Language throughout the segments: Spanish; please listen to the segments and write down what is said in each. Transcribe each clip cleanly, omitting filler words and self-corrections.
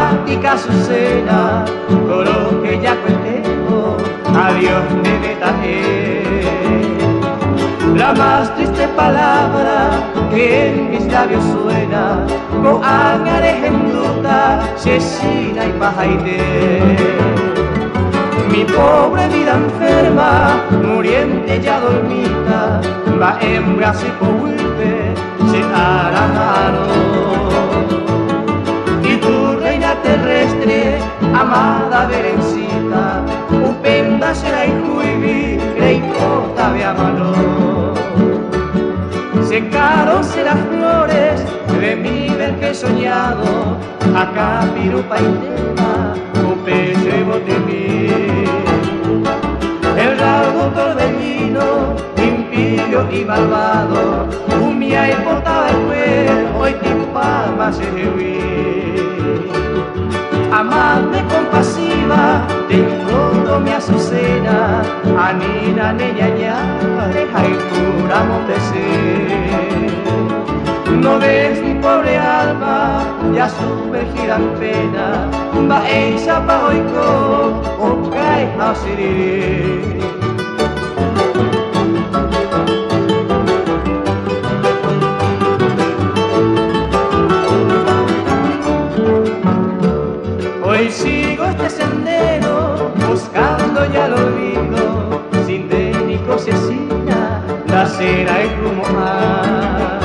dramática su cena, coro que ya cuenteo, adiós me detalle. La más triste palabra que en mis labios suena, con ángeles en duda, Cecina y Pajaide. Mi pobre vida enferma, muriente ya dormita, va en brazos y vuelve, se arajano. Y tu reina terrestre, amada Berencita, upenda será y cuivi, creipota de amano. Secáronse las flores de mi verje soñado, acá pirupa y tema, upe llevo de mí. El raudo torbellino, impío y malvado, humía y portaba el cuerpo y tipama se huí. Amante compasiva, de todo mi azucena, anina neña ya, deja y pura montecer. No ves mi pobre alma, ya sumergida en pena, va ella pa' oico, o cae a siriri. Hoy sigo este sendero, buscando ya el olvido, sin de ni Cecina, la cera y rumbo más.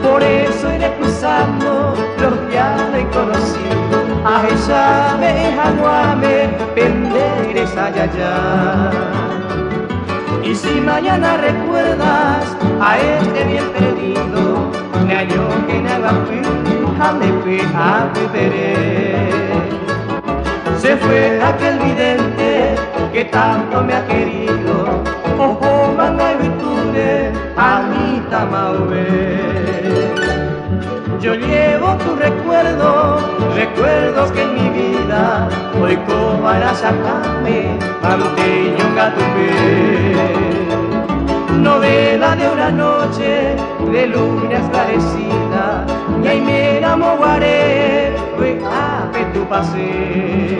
Por eso iré cruzando los ya reconocidos, a ella me jaguame, penderes allá allá. Y si mañana recuerdas a este bien perdido, me hallo que nada fui, a veré. Se fue aquel vidente que tanto me ha querido, ojo manga y virtudes, a mi tamaue. Yo llevo tu recuerdo, recuerdos que en mi vida hoy como hará sacarme, ante yunga tu novela de una noche de luna esclarecida, y ahí me enamoraré, fue a que tu pase.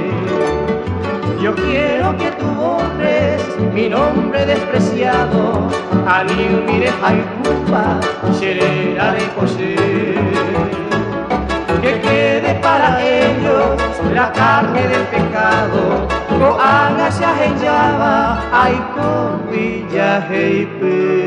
Yo quiero que tú borres mi nombre despreciado, a mí mire Jaicupa, Xerera de José. Que quede para ellos la carne del pecado, con hacia Java, ay con Villa Heipe.